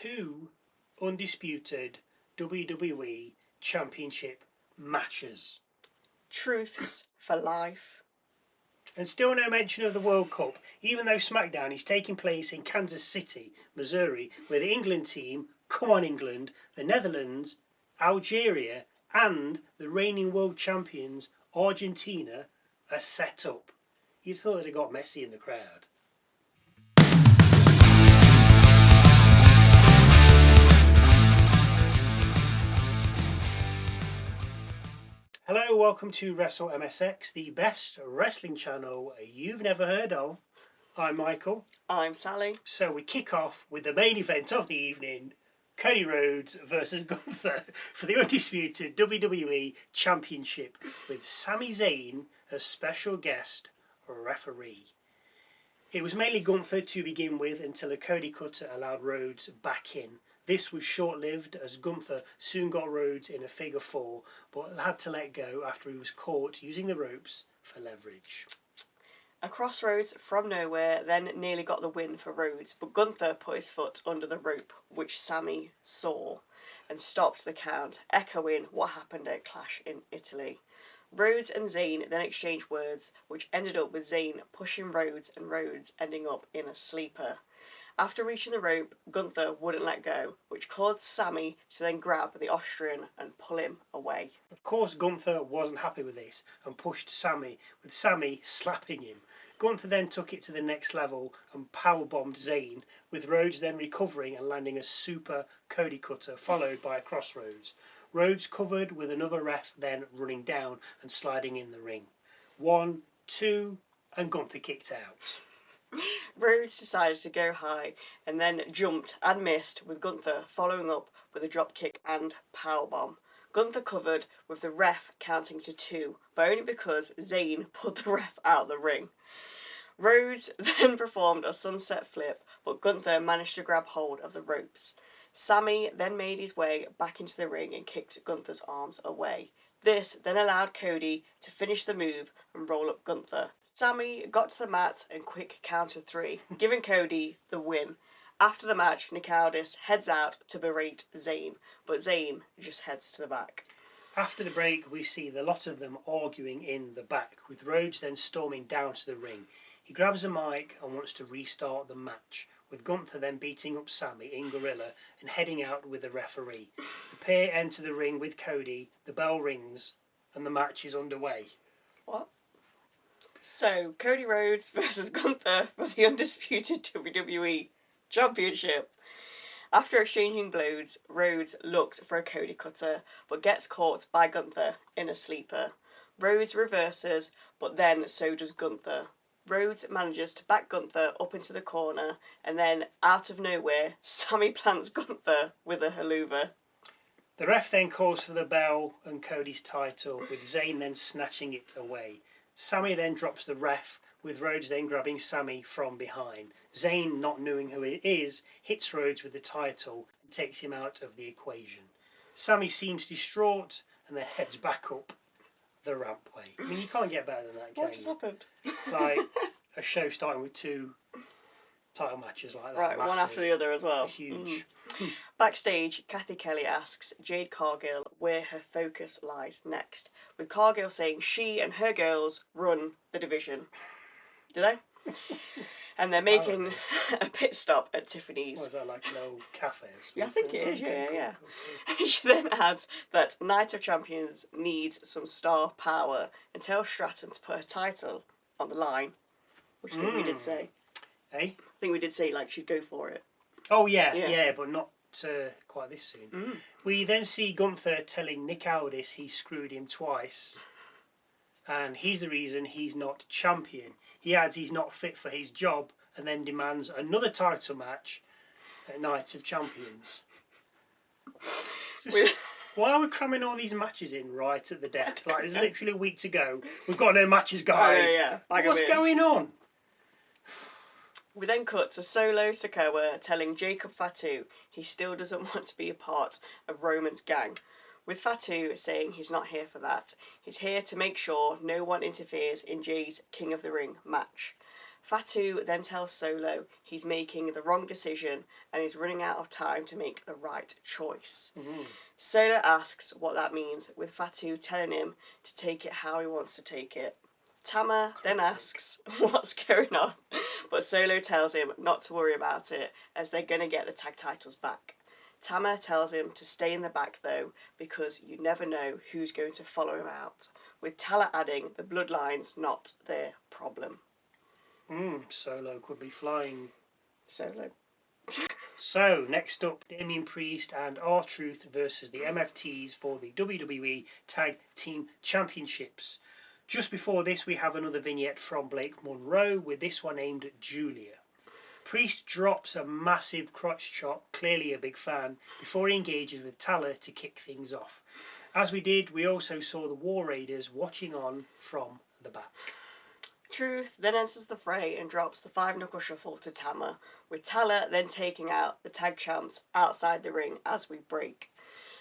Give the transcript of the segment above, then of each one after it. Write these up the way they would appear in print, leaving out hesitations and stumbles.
2 undisputed WWE Championship matches. Truths for life. And still no mention of the World Cup, even though SmackDown is taking place in Kansas City, Missouri, where the England team, come on England, the Netherlands, Algeria, and the reigning world champions, Argentina, are set up. You thought they'd have got Messi in the crowd. Hello, welcome to Wrestle MSX, the best wrestling channel you've never heard of. I'm Michael. I'm Sally. So we kick off with the main event of the evening, Cody Rhodes versus Gunther for the Undisputed WWE Championship, with Sami Zayn as special guest referee. It was mainly Gunther to begin with until a Cody cutter allowed Rhodes back in. This was short-lived as Gunther soon got Rhodes in a figure four, but had to let go after he was caught using the ropes for leverage. A crossroads from nowhere then nearly got the win for Rhodes, but Gunther put his foot under the rope, which Sami saw, and stopped the count, echoing what happened at Clash in Italy. Rhodes and Zayn then exchanged words, which ended up with Zayn pushing Rhodes and Rhodes ending up in a sleeper. After reaching the rope, Gunther wouldn't let go, which caused Sami to then grab the Austrian and pull him away. Of course, Gunther wasn't happy with this and pushed Sami, with Sami slapping him. Gunther then took it to the next level and powerbombed Zayn, with Rhodes then recovering and landing a super Cody cutter, followed by a crossroads. Rhodes covered with another ref then running down and sliding in the ring. 1, 2, and Gunther kicked out. Rhodes decided to go high and then jumped and missed, with Gunther following up with a dropkick and powerbomb. Gunther covered with the ref counting to 2, but only because Zayn pulled the ref out of the ring. Rhodes then performed a sunset flip, but Gunther managed to grab hold of the ropes. Sami then made his way back into the ring and kicked Gunther's arms away. This then allowed Cody to finish the move and roll up Gunther. Sami got to the mat and quick count of 3, giving Cody the win. After the match, Nick Aldis heads out to berate Zayn, but Zayn just heads to the back. After the break, we see the lot of them arguing in the back, with Rhodes then storming down to the ring. He grabs a mic and wants to restart the match, with Gunther then beating up Sami in Gorilla and heading out with the referee. The pair enter the ring with Cody, the bell rings, and the match is underway. What? So, Cody Rhodes versus Gunther for the Undisputed WWE Championship. After exchanging blows, Rhodes looks for a Cody cutter, but gets caught by Gunther in a sleeper. Rhodes reverses, but then so does Gunther. Rhodes manages to back Gunther up into the corner, and then, out of nowhere, Sami plants Gunther with a haluva. The ref then calls for the bell and Cody's title, with Zayn then snatching it away. Sami then drops the ref, with Rhodes then grabbing Sami from behind. Zayn, not knowing who it is, hits Rhodes with the title and takes him out of the equation. Sami seems distraught and then heads back up the rampway. I mean, you can't get better than that, can you? What just happened? Like a show starting with 2 title matches like that. Right, massive, one after the other as well. Huge. Backstage, Kathy Kelly asks Jade Cargill where her focus lies next, with Cargill saying she and her girls run the division. Do they? And they're making a pit stop at Tiffany's. What is that, like no cafes? Yeah, I think it is, yeah. Cool. She then adds that Night of Champions needs some star power and tells Stratton to put her title on the line, which I think we did say. Eh? I think we did say, like, she'd go for it. Oh, yeah, but not quite this soon. Mm. We then see Gunther telling Nick Aldis he screwed him twice, and he's the reason he's not champion. He adds he's not fit for his job, and then demands another title match at Night of Champions. Why are we cramming all these matches in right at the death? Like, there's literally a week to go. We've got no matches, guys. Oh, yeah. What's going on? We then cut to Solo Sikoa telling Jacob Fatu he still doesn't want to be a part of Roman's gang, with Fatu saying he's not here for that. He's here to make sure no one interferes in Jay's King of the Ring match. Fatu then tells Solo he's making the wrong decision and he's running out of time to make the right choice. Solo asks what that means, with Fatu telling him to take it how he wants to take it. Tama then asks what's going on, but Solo tells him not to worry about it as they're going to get the tag titles back. Tama tells him to stay in the back though, because you never know who's going to follow him out, with Tala adding the Bloodline's not their problem. Solo could be flying. Solo. So, next up, Damian Priest and R-Truth versus the MFTs for the WWE Tag Team Championships. Just before this, we have another vignette from Blake Monroe, with this one aimed at Julia. Priest drops a massive crotch chop, clearly a big fan, before he engages with Tala to kick things off. As we did, we also saw the War Raiders watching on from the back. Truth then enters the fray and drops the 5-knuckle shuffle to Tama, with Tala then taking out the tag champs outside the ring as we break.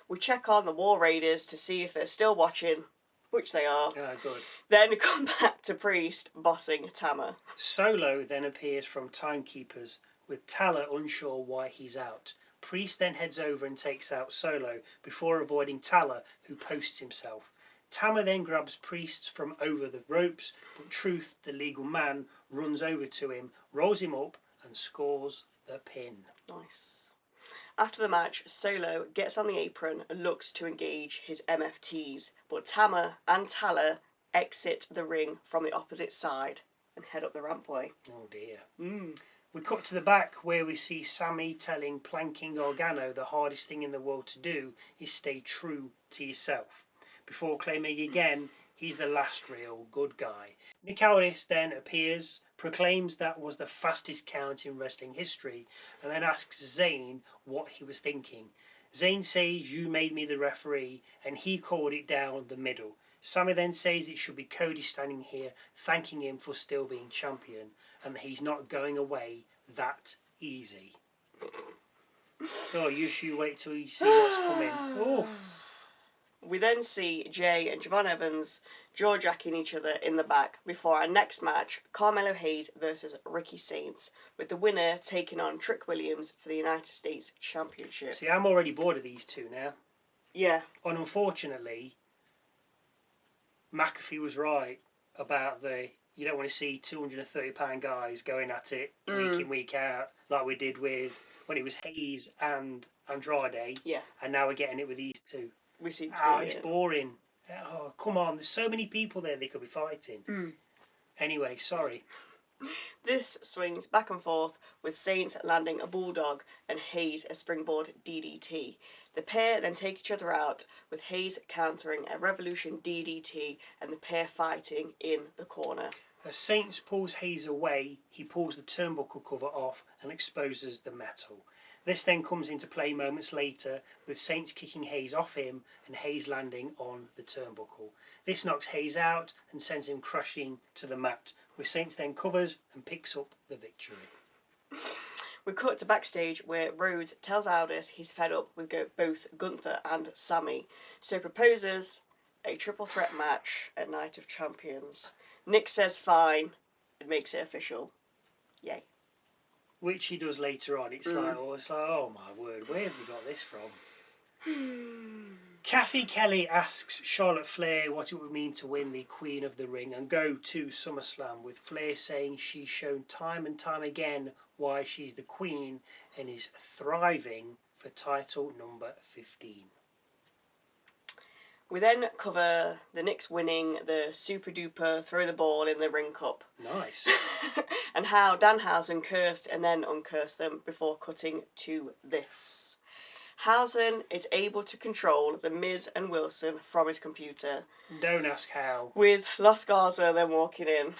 We check on the War Raiders to see if they're still watching, which they are. Good. Then come back to Priest bossing Tama. Solo then appears from Timekeepers, with Tala unsure why he's out. Priest then heads over and takes out Solo before avoiding Tala, who posts himself. Tama then grabs Priest from over the ropes, but Truth, the legal man, runs over to him, rolls him up and scores the pin. Nice. After the match, Solo gets on the apron and looks to engage his MFTs, but Tama and Tala exit the ring from the opposite side and head up the rampway. Oh dear. We cut to the back where we see Sami telling Planking Organo the hardest thing in the world to do is stay true to yourself, before claiming again he's the last real good guy. Nick Aldis then appears, proclaims that was the fastest count in wrestling history, and then asks Zayn what he was thinking. Zayn says, "You made me the referee," and he called it down the middle. Sami then says it should be Cody standing here thanking him for still being champion, and that he's not going away that easy. Oh, you should wait till you see what's coming. Oh. We then see Jey and Javon Evans jaw-jacking each other in the back before our next match, Carmelo Hayes versus Ricky Saints, with the winner taking on Trick Williams for the United States Championship. See, I'm already bored of these two now. Yeah. And unfortunately, McAfee was right about you don't want to see 230-pound guys going at it week in, week out, like we did with when it was Hayes and Andrade. Yeah. And now we're getting it with these two. We see two. It's boring. Oh, come on. There's so many people there they could be fighting. Anyway, sorry. This swings back and forth, with Saints landing a bulldog and Hayes a springboard DDT. The pair then take each other out, with Hayes countering a Revolution DDT and the pair fighting in the corner. As Saints pulls Hayes away, he pulls the turnbuckle cover off and exposes the metal. This then comes into play moments later, with Saints kicking Hayes off him and Hayes landing on the turnbuckle. This knocks Hayes out and sends him crashing to the mat, with Saints then covers and picks up the victory. We cut to backstage where Rhodes tells Aldis he's fed up with both Gunther and Sami, so proposes a triple threat match at Night of Champions. Nick says fine and makes it official. Yay. Which he does later on. It's like, oh my word, where have you got this from? Kathy Kelly asks Charlotte Flair what it would mean to win the Queen of the Ring and go to SummerSlam, with Flair saying she's shown time and time again why she's the Queen and is thriving for title number 15. We then cover the Knicks winning the super duper throw the ball in the ring cup. Nice. And how Danhausen cursed and then uncursed them before cutting to this. Hausen is able to control the Miz and Wilson from his computer. Don't ask how. With Los Garza then walking in.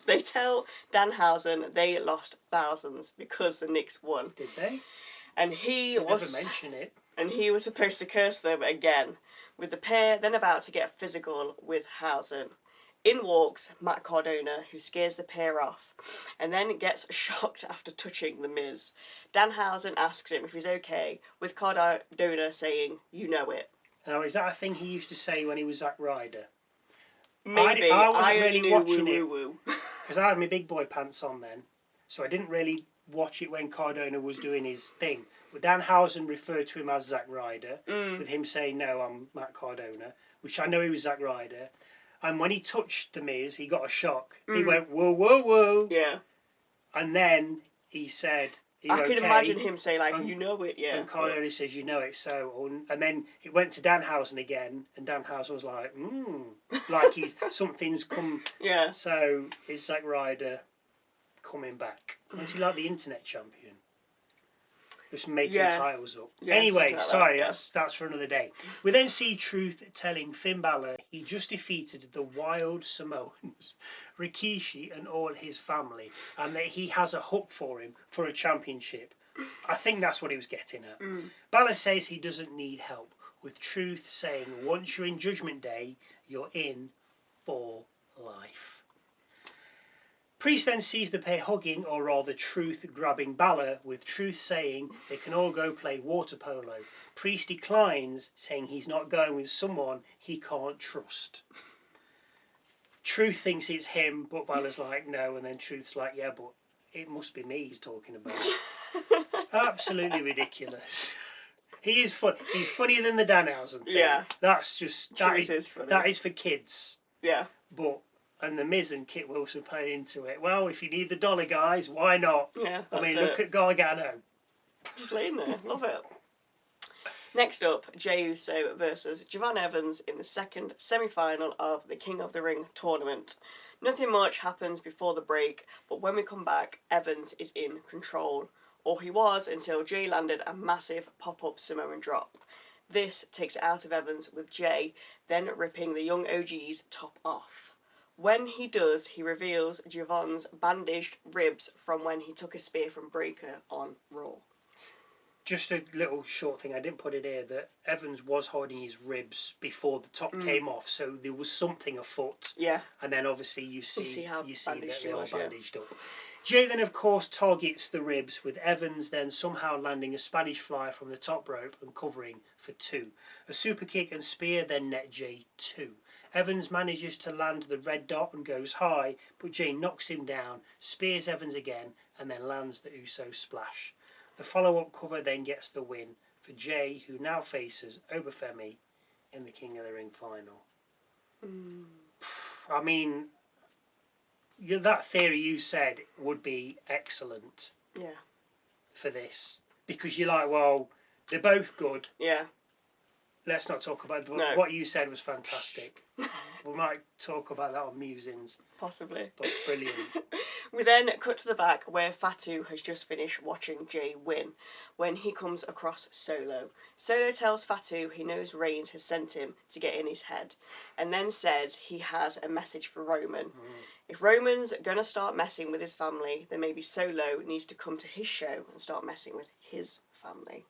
They tell Danhausen they lost thousands because the Knicks won. Did they? And he never mention it. And he was supposed to curse them again, with the pair then about to get physical with Hausen. In walks Matt Cardona, who scares the pair off, and then gets shocked after touching the Miz. Danhausen asks him if he's okay, with Cardona saying, "You know it." Now, is that a thing he used to say when he was Zack Ryder? Maybe. I wasn't really watching woo. because I had my big boy pants on then, so I didn't really watch it when Cardona was doing his thing. But Danhausen referred to him as Zack Ryder, with him saying, "No, I'm Matt Cardona," which I know he was Zack Ryder. And when he touched The Miz, he got a shock. He went, "Whoa, whoa, whoa!" Yeah. And then he said, I can imagine him saying, like, "You know it, yeah." And Cardona says, "You know it, so." And then it went to Danhausen again, and Danhausen was like, like something's come. Yeah. So is Zack Ryder coming back? Wasn't he like the internet champion? Just making titles up. Yeah, anyway, like sorry, that, that's for another day. We then see Truth telling Finn Balor he just defeated the Wild Samoans, Rikishi and all his family, and that he has a hook for him for a championship. I think that's what he was getting at. Balor says he doesn't need help, with Truth saying once you're in Judgment Day, you're in for life. Priest then sees the pair hugging, or rather Truth grabbing Balor, with Truth saying they can all go play water polo. Priest declines, saying he's not going with someone he can't trust. Truth thinks it's him, but Balor's like, no, and then Truth's like, yeah, but it must be me he's talking about. Absolutely ridiculous. He is fun. He's funnier than the Danhausen thing. Yeah. That's just, that is funny. That is for kids. Yeah. But... And the Miz and Kit Wilson playing into it. Well, if you need the dollar, guys, why not? Yeah, I mean, look at Gargano. Just laying there. Love it. Next up, Jey Uso versus Javon Evans in the second semi-final of the King of the Ring tournament. Nothing much happens before the break, but when we come back, Evans is in control. Or he was until Jey landed a massive pop-up Samoan drop. This takes it out of Evans, with Jey then ripping the young OG's top off. When he does, he reveals Javon's bandaged ribs from when he took a spear from Breakker on Raw. Just a little short thing, I didn't put it here, that Evans was holding his ribs before the top came off, so there was something afoot. Yeah. And then obviously you see that they are bandaged up. Jey then of course targets the ribs, with Evans then somehow landing a Spanish fly from the top rope and covering for 2. A super kick and spear then net Jey 2. Evans manages to land the red dot and goes high, but Jey knocks him down, spears Evans again, and then lands the Uso splash. The follow-up cover then gets the win for Jey, who now faces Obafemi in the King of the Ring final. I mean, that theory you said would be excellent for this. Because you're like, well, they're both good. Yeah. Let's not talk about it, but what you said was fantastic. We might talk about that on Musings. Possibly. But brilliant. We then cut to the back where Fatu has just finished watching Jey win when he comes across Solo. Solo tells Fatu he knows Reigns has sent him to get in his head, and then says he has a message for Roman. If Roman's going to start messing with his family, then maybe Solo needs to come to his show and start messing with his family.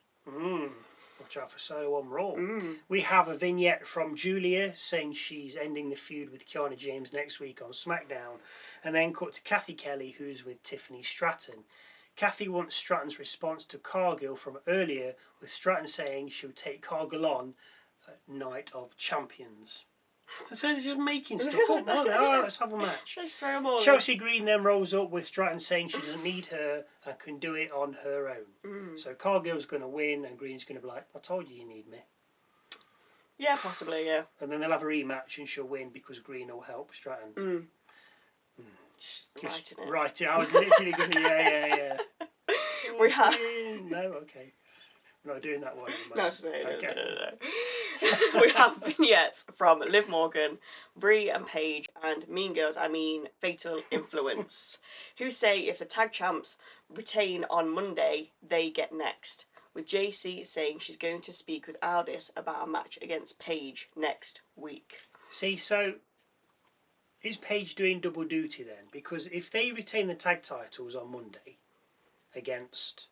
Watch out for Solo on Raw. We have a vignette from Julia saying she's ending the feud with Kiana James next week on SmackDown, and then cut to Kathy Kelly, who's with Tiffany Stratton. Kathy wants Stratton's response to Cargill from earlier, with Stratton saying she'll take Cargill on at Night of Champions. So they're just making stuff up, aren't they? Oh, let's have a match. Just throw them all Chelsea Green then rolls up with Stratton saying she doesn't need her and can do it on her own. So Cargill's going to win and Green's going to be like, I told you need me. Yeah, possibly, yeah. And then they'll have a rematch and she'll win because Green will help Stratton. Just writing it. I was literally going to, yeah. We have... No, okay. I'm not doing that one. No. We have vignettes from Liv Morgan, Brie and Paige, and Mean Girls, Fatal Influence, who say if the tag champs retain on Monday, they get next, with JC saying she's going to speak with Aldis about a match against Paige next week. See, so is Paige doing double duty then? Because if they retain the tag titles on Monday against...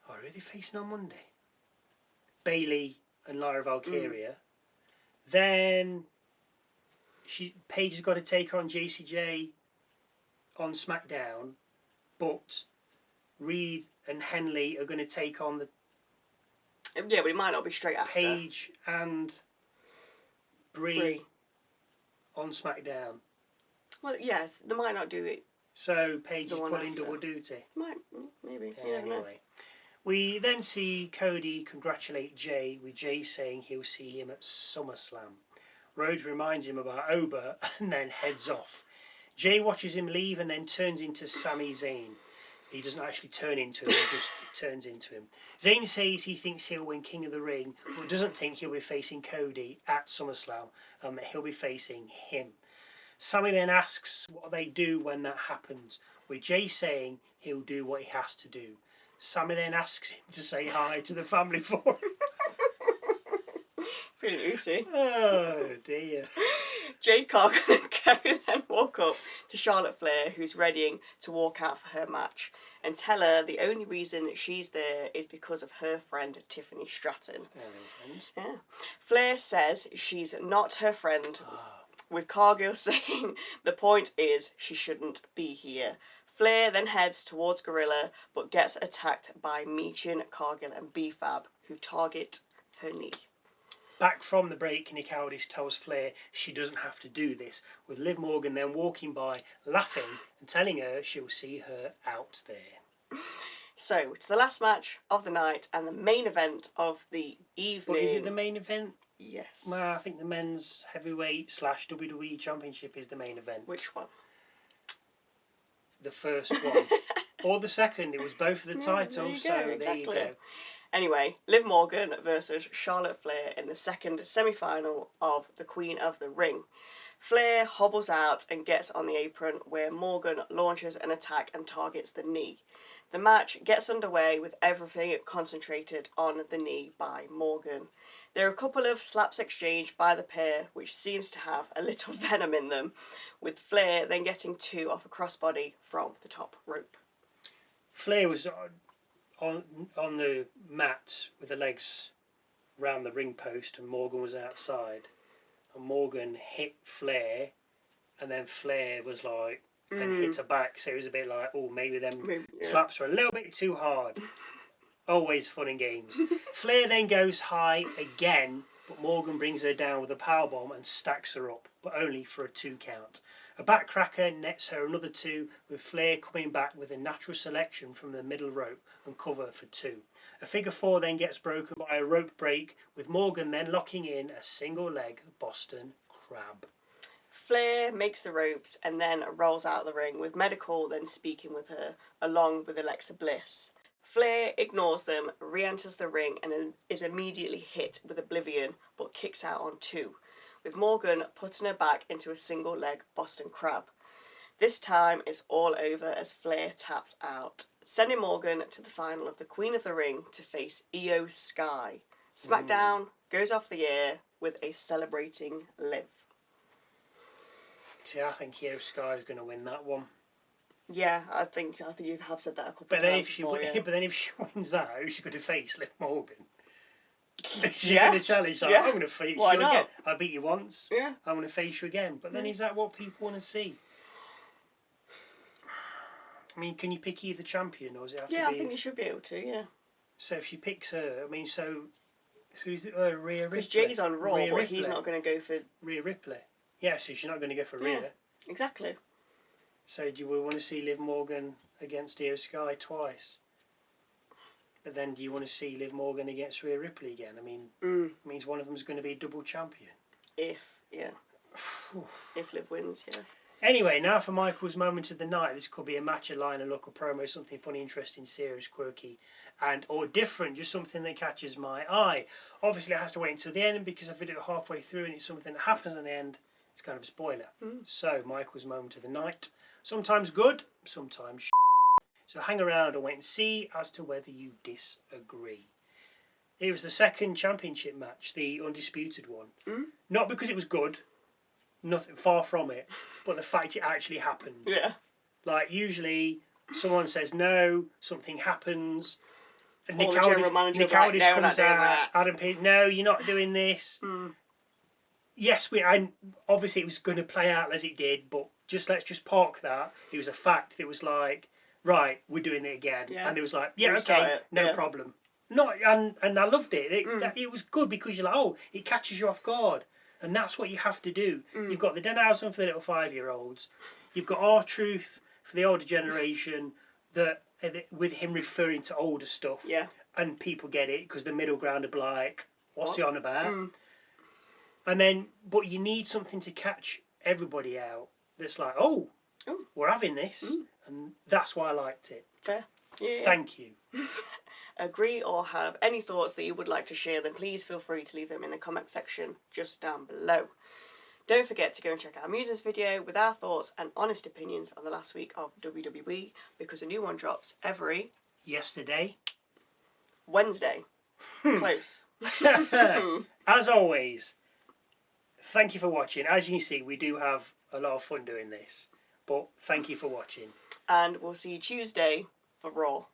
Oh, who are they facing on Monday? Bayley and Lyra Valkyria. Then Paige has got to take on JCJ on SmackDown, but Reed and Henley are going to take on the... Yeah, but it might not be straight after. Paige and Brie on SmackDown. Well, yes, they might not do it. So Paige The is one pulling after. double duty. Might, maybe. You never know. Anyway, we then see Cody congratulate Jey, with Jey saying he'll see him at SummerSlam. Rhodes reminds him about Oba and then heads off. Jey watches him leave and then turns into Sami Zayn. He doesn't actually turn into him, he just turns into him. Zayn says he thinks he'll win King of the Ring, but doesn't think he'll be facing Cody at SummerSlam, and that he'll be facing him. Sami then asks what they do when that happens, with Jey saying he'll do what he has to do. Sami then asks him to say hi to the family for him. Pretty loosey. Oh dear. Jade Cargill and Karen then walk up to Charlotte Flair, who's readying to walk out for her match, and tell her the only reason she's there is because of her friend Tiffany Stratton. Yeah. Flair says she's not her friend, with Cargill saying the point is she shouldn't be here. Flair then heads towards Gorilla, but gets attacked by Meechin, Cargill and B-Fab, who target her knee. Back from the break, Nick Aldis tells Flair she doesn't have to do this, with Liv Morgan then walking by, laughing and telling her she'll see her out there. So, to the last match of the night and the main event of the evening. But is it the main event? Yes. Well, I think the men's heavyweight / WWE championship is the main event. Which one? The first one. Or the second, it was both of the titles, there you go. There you go. Anyway, Liv Morgan versus Charlotte Flair in the second semi-final of the Queen of the Ring. Flair hobbles out and gets on the apron, where Morgan launches an attack and targets the knee. The match gets underway with everything concentrated on the knee by Morgan. There are a couple of slaps exchanged by the pair, which seems to have a little venom in them, with Flair then getting 2 off a crossbody from the top rope. Flair was on the mat with the legs round the ring post, and Morgan was outside. And Morgan hit Flair, and then Flair was like, and hit her back, so it was a bit like, oh, maybe them slaps were a little bit too hard. Always fun and games. Flair then goes high again, but Morgan brings her down with a powerbomb and stacks her up, but only for a 2 count. A backcracker nets her another 2, with Flair coming back with a natural selection from the middle rope and cover for 2. A figure 4 then gets broken by a rope break, with Morgan then locking in a single leg Boston Crab. Flair makes the ropes and then rolls out the ring, with Medical then speaking with her, along with Alexa Bliss. Flair ignores them, re-enters the ring and is immediately hit with Oblivion, but kicks out on 2, with Morgan putting her back into a single leg Boston Crab. This time it's all over as Flair taps out, sending Morgan to the final of the Queen of the Ring to face Io Sky. SmackDown goes off the air with a celebrating Liv. See, I think Io Sky is going to win that one. Yeah, I think you have said that a couple But of then times before, yeah. But then if she wins that, who's she going to face? Liv Morgan. She's Yeah. going to challenge that. Yeah. I'm going to face Why you not? again. I beat you once. Yeah. I'm going to face you again. But then is that what people want to see? I mean, can you pick either champion, or does it have to be? Yeah, I think you should be able to, yeah. So if she picks her, I mean, so who's Rhea Ripley? Because Jay's on Raw, Rhea but Ripley. he's not going to go for... Rhea Ripley. Yeah, so she's not going to go for Rhea. Exactly. So do we want to see Liv Morgan against Io Sky twice? But then do you want to see Liv Morgan against Rhea Ripley again? I mean, it means one of them's going to be a double champion. If Liv wins, yeah. Anyway, now for Michael's moment of the night. This could be a match, a line, a look, a promo, something funny, interesting, serious, quirky, or different, just something that catches my eye. Obviously, it has to wait until the end, because if I do it halfway through and it's something that happens at the end, it's kind of a spoiler. So, Michael's moment of the night. Sometimes good, sometimes So hang around and wait and see as to whether you disagree. It was the second championship match, the Undisputed one. Not because it was good, nothing far from it, but the fact it actually happened. Yeah. Like, usually someone says no, something happens, and Or Nick the general manager Aldis like, "No, we're not comes doing out, that." Adam Pearce, no, you're not doing this. Yes, obviously it was going to play out as it did, but let's just park that. It was a fact. It was like, right, we're doing it again. Yeah. And it was like, yeah, Restart okay, it. no Yeah. problem. And I loved it. It was good because you're like, oh, it catches you off guard. And that's what you have to do. You've got the Denhausen for the little 5-year-olds. You've got R-Truth for the older generation, that with him referring to older stuff. Yeah. And people get it because the middle ground are like, what's he on about? And then, but you need something to catch everybody out that's like, oh, we're having this. And that's why I liked it. Fair. Yeah. Thank you. Agree or have any thoughts that you would like to share, then please feel free to leave them in the comment section just down below. Don't forget to go and check out our Muses video with our thoughts and honest opinions on the last week of WWE, because a new one drops every Yesterday. Wednesday. Close. As always, thank you for watching. As you can see, we do have a lot of fun doing this. But thank you for watching. And we'll see you Tuesday for Raw.